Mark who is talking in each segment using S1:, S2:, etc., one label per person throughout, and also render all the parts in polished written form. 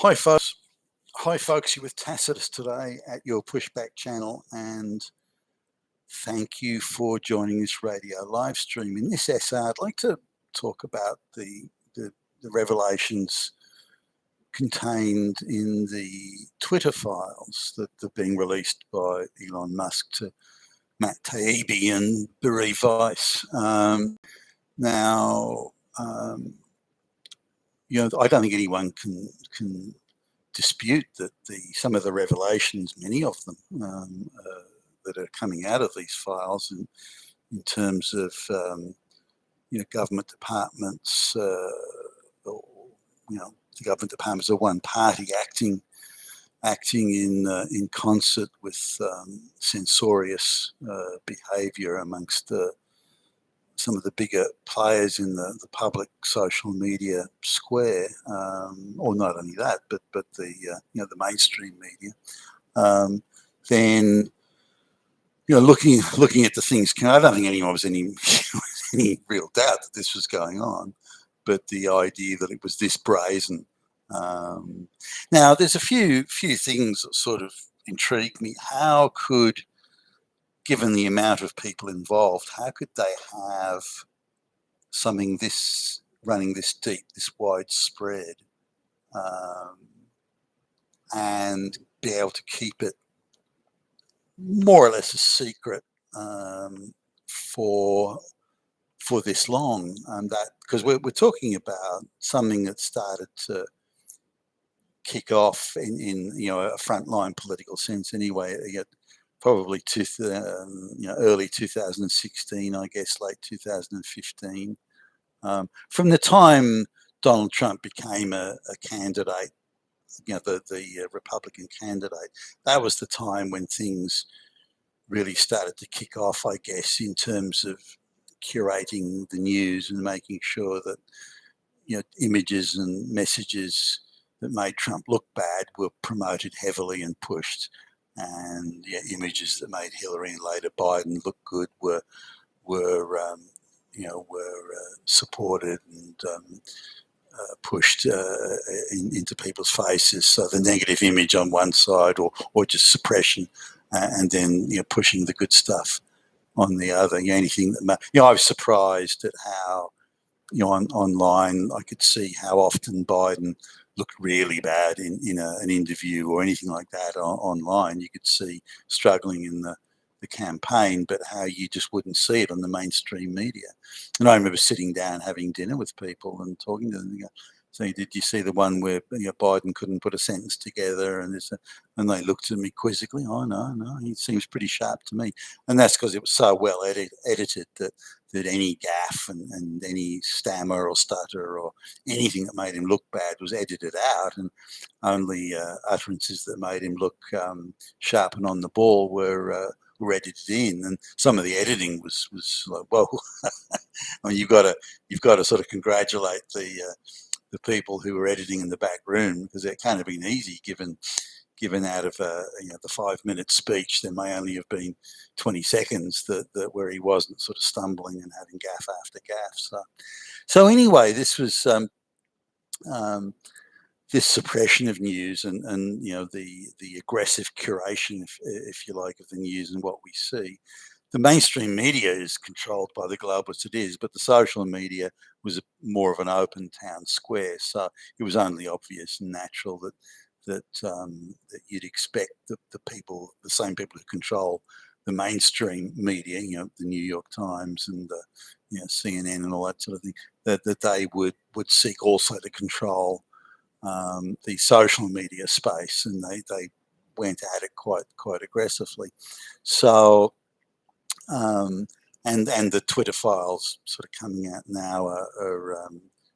S1: Hi, folks. Hi, folks. You're with Tacitus today at your Pushback channel, and thank you for joining this radio live stream. In this essay, I'd like to talk about the revelations contained in the Twitter files that are being released by Elon Musk to Matt Taibbi and Bari Weiss. Now, I don't think anyone can dispute that some of the revelations, many of them that are coming out of these files, in terms of government departments, or the government departments are one party acting in concert with censorious behaviour amongst some of the bigger players in the public social media square, or not only that, but the mainstream media. Then looking at the things, I don't think anyone was any real doubt that this was going on, but the idea that it was this brazen. Now, there's a few things that sort of intrigue me. How could, given the amount of people involved, how could they have something running this deep, this widespread, and be able to keep it more or less a secret for this long? That because we're talking about something that started to kick off in a frontline political sense anyway. Probably early 2016, I guess, late 2015. From the time Donald Trump became a candidate, the Republican candidate, that was the time when things really started to kick off, I guess, in terms of curating the news and making sure that images and messages that made Trump look bad were promoted heavily and pushed, and images that made Hillary and later Biden look good were supported and pushed into people's faces. So the negative image on one side, or just suppression, and then pushing the good stuff on the other. Anything that I was surprised at how online I could see how often Biden looked really bad in an interview or anything like that online. You could see struggling in the campaign, but how you just wouldn't see it on the mainstream media. And I remember sitting down having dinner with people and talking to them and saying, did you see the one where Biden couldn't put a sentence together? And they looked at me quizzically. Oh, no, he seems pretty sharp to me. And that's because it was so well edited that any gaffe and any stammer or stutter or anything that made him look bad was edited out, and only utterances that made him look sharp and on the ball were edited in. And some of the editing was like, whoa. I mean, you've got to sort of congratulate the people who were editing in the back room, because it can't have been easy, given out of the 5-minute speech, there may only have been 20 seconds that where he wasn't sort of stumbling and having gaffe after gaffe. So anyway, this was this suppression of news and the aggressive curation, if you like, of the news and what we see. The mainstream media is controlled by the globalists, it is, but the social media was more of an open town square. So it was only obvious and natural that you'd expect the same people who control the mainstream media, the New York Times and CNN and all that sort of thing, that they would seek also to control the social media space, and they went at it quite aggressively. So, and the Twitter files sort of coming out now are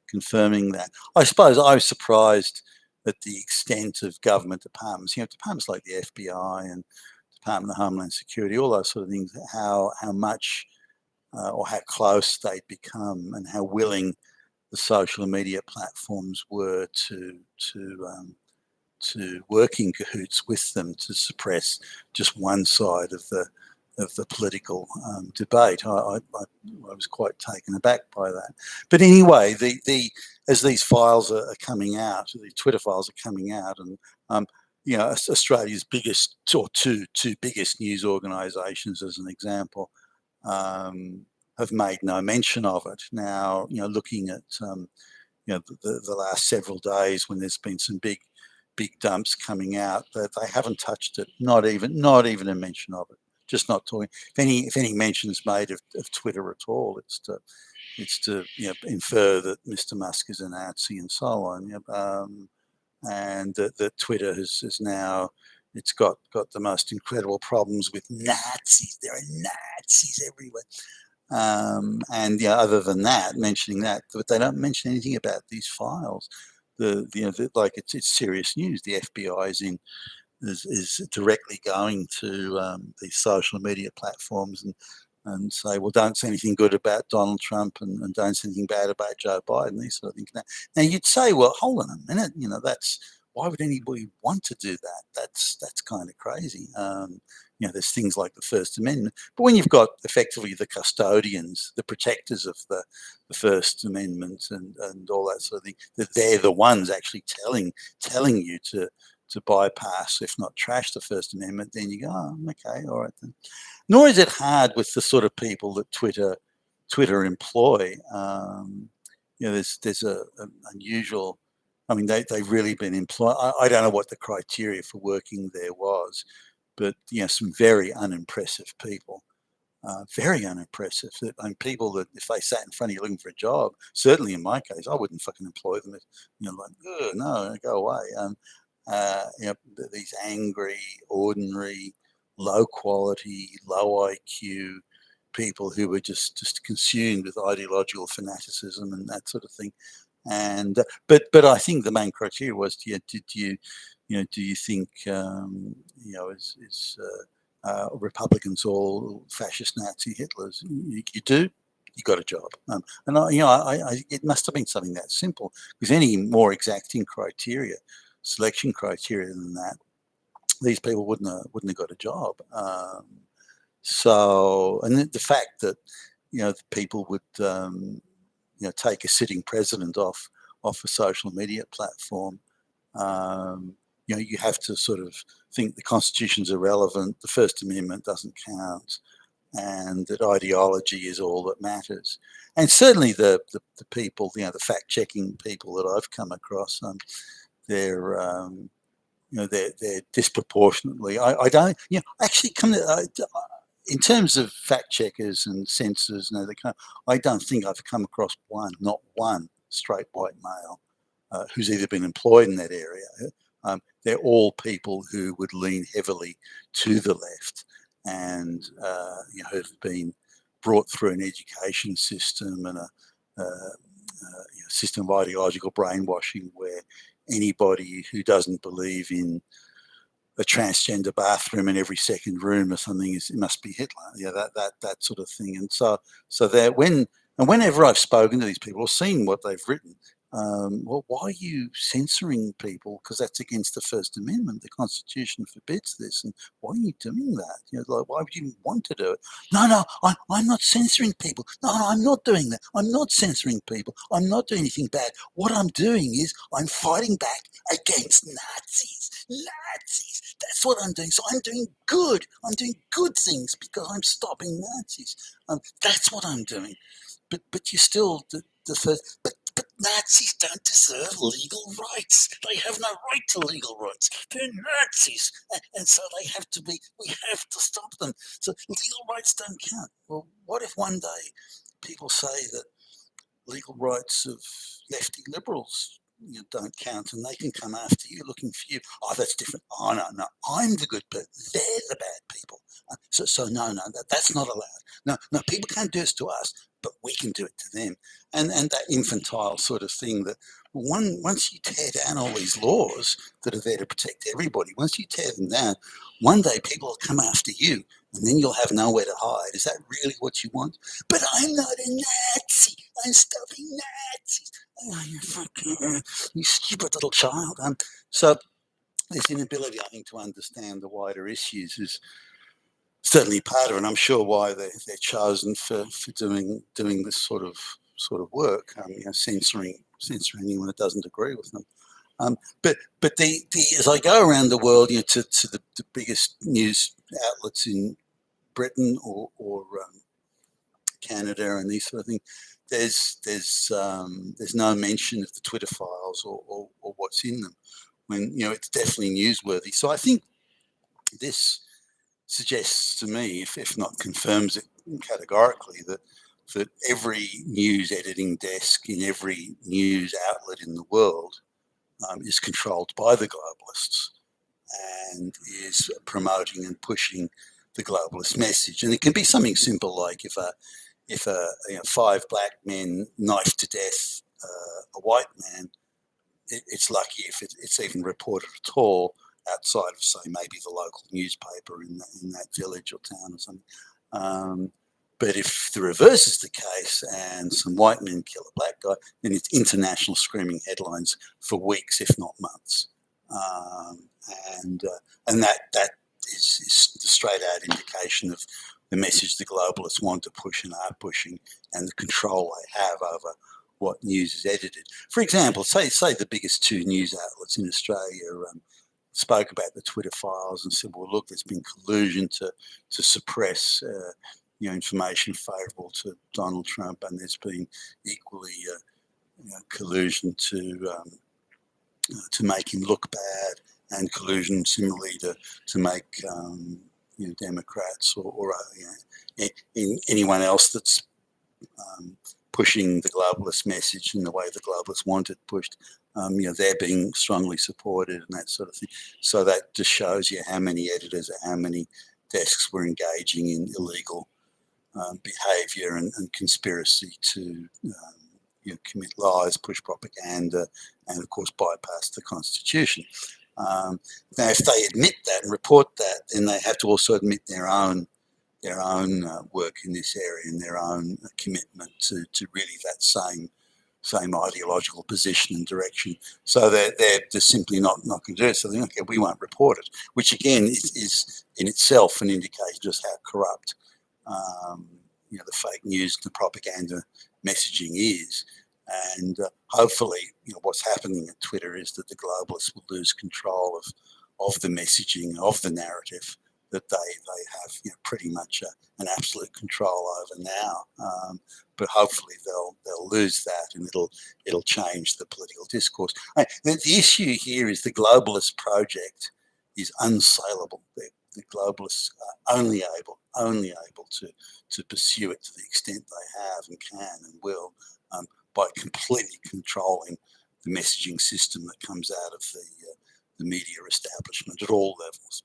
S1: confirming that. I suppose I was surprised at the extent of government departments, departments like the FBI and Department of Homeland Security, all those sort of things, how much or how close they'd become, and how willing the social media platforms were to work in cahoots with them to suppress just one side of the political debate. I was quite taken aback by that. But anyway, the as these files are coming out, the Twitter files are coming out, and Australia's biggest or two biggest news organisations, as an example, have made no mention of it. Now, looking at the last several days when there's been some big dumps coming out, that they haven't touched it. Not even a mention of it. Just not talking. If any mention is made of Twitter at all, it's to infer that Mr. Musk is a Nazi and so on. And that Twitter has now, it's got the most incredible problems with Nazis. There are Nazis everywhere. And other than that, mentioning that, but they don't mention anything about these files. Like it's serious news. The FBI is directly going to these social media platforms and say, well, don't say anything good about Donald Trump and don't say anything bad about Joe Biden, these sort of things. Now you'd say, well, hold on a minute, why would anybody want to do that? That's kind of crazy. There's things like the First Amendment, but when you've got effectively the custodians, the protectors of the First Amendment and all that sort of thing, that they're the ones actually telling you to bypass, if not trash, the First Amendment, then you go, oh, okay, all right then. Nor is it hard with the sort of people that Twitter employ. There's a unusual. I mean, they've really been employed. I don't know what the criteria for working there was, but some very unimpressive people. Very unimpressive. And people that if they sat in front of you looking for a job, certainly in my case, I wouldn't fucking employ them. No, go away. These angry, ordinary, low quality, low IQ people who were just consumed with ideological fanaticism and that sort of thing. And but I think the main criteria was, do you think is Republicans all fascist Nazi Hitlers? You do. You got a job, and it must have been something that simple, because any more exacting selection criteria than that, these people wouldn't have got a job. So, and the fact that people would take a sitting president off a social media platform, you have to sort of think the Constitution's irrelevant, the First Amendment doesn't count, and that ideology is all that matters. And certainly the people, the fact-checking people that I've come across, they're disproportionately. I don't, actually come to, in terms of fact checkers and censors, I don't think I've come across not one straight white male who's either been employed in that area. They're all people who would lean heavily to the left and have been brought through an education system and a system of ideological brainwashing where anybody who doesn't believe in a transgender bathroom in every second room or something it must be Hitler. That sort of thing. And so that whenever I've spoken to these people or seen what they've written, well, why are you censoring people? Because that's against the First Amendment. The Constitution forbids this. And why are you doing that? Why would you want to do it? No, I'm not censoring people. No, I'm not doing that. I'm not censoring people. I'm not doing anything bad. What I'm doing is I'm fighting back against Nazis. Nazis. That's what I'm doing. So I'm doing good. I'm doing good things because I'm stopping Nazis. That's what I'm doing. But you still the first. But Nazis don't deserve legal rights. They have no right to legal rights. They're Nazis, and so we have to stop them. So legal rights don't count. Well, what if one day people say that legal rights of lefty liberals don't count, and they can come after you looking for you? Oh, that's different. Oh, no, I'm the good person. They're the bad people. So no, that's not allowed. No, people can't do this to us, but we can do it to them. And that infantile sort of thing that once you tear down all these laws that are there to protect everybody, once you tear them down, one day people will come after you, and then you'll have nowhere to hide. Is that really what you want? But I'm not a Nazi. I'm stopping Nazis. Oh, you stupid little child. So this inability, I think, to understand the wider issues is certainly part of it. And I'm sure why they're chosen for doing this sort of work. Censoring censor anyone that doesn't agree with them. But as I go around the world, to the biggest news outlets in Britain or Canada and these sort of things, there's no mention of the Twitter files or what's in them, when it's definitely newsworthy. So I think this suggests to me, if not confirms it categorically, that every news editing desk in every news outlet in the world is controlled by the globalists and is promoting and pushing the globalist message. And it can be something simple like if 5 black men knife to death a white man, it's lucky if it's even reported at all outside of, say, maybe the local newspaper in that village or town or something. But if the reverse is the case and some white men kill a black guy, then it's international screaming headlines for weeks, if not months. And that is the straight out indication of the message the globalists want to push and are pushing, and the control they have over what news is edited. For example, say the biggest 2 news outlets in Australia spoke about the Twitter files and said, well, look, there's been collusion to suppress information favourable to Donald Trump, and there's been equally collusion to make him look bad, and collusion similarly to make Democrats or anyone else that's pushing the globalist message in the way the globalists want it pushed, they're being strongly supported and that sort of thing. So that just shows you how many editors or how many desks were engaging in illegal behaviour and conspiracy to commit lies, push propaganda, and of course bypass the Constitution. Now, if they admit that and report that, then they have to also admit their own work in this area and their own commitment to really that same ideological position and direction. So they're just simply not going to do it. So they think, okay, we won't report it, which again is in itself an indication just how corrupt the fake news, the propaganda messaging is. And hopefully, what's happening at Twitter is that the globalists will lose control of the messaging, of the narrative that they have pretty much an absolute control over now. But hopefully they'll lose that, and it'll change the political discourse. The issue here is the globalist project is unsaleable. The globalists are only able to pursue it to the extent they have and can and will, by completely controlling the messaging system that comes out of the media establishment at all levels.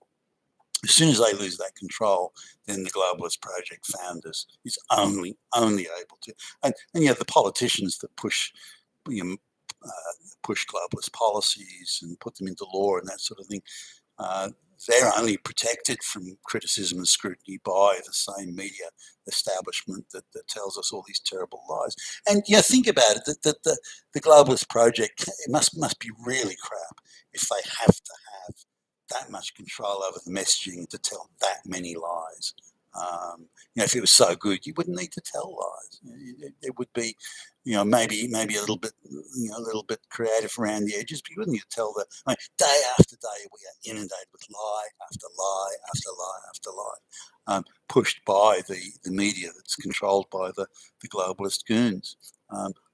S1: As soon as they lose that control, then the globalist project founders is only able to, and the politicians that push globalist policies and put them into law and that sort of thing, they're only protected from criticism and scrutiny by the same media establishment that tells us all these terrible lies. And think about it, that the globalist project, it must be really crap if they have to have that much control over the messaging to tell that many lies. If it was so good, you wouldn't need to tell lies. It would be, maybe a little bit creative around the edges, but you wouldn't need to tell day after day we are inundated with lie after lie after lie after lie, pushed by the media that's controlled by the globalist goons.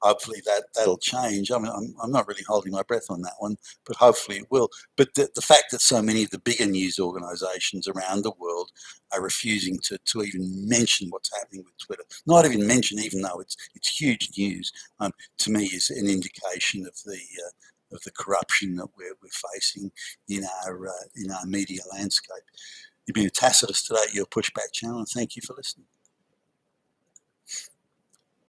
S1: Hopefully that'll change. I mean, I'm not really holding my breath on that one, but hopefully it will. But the fact that so many of the bigger news organisations around the world are refusing to even mention what's happening with Twitter, not even mention, even though it's huge news, to me is an indication of the corruption that we're facing in our media landscape. You've been with Tacitus today, your Pushback channel, and thank you for listening.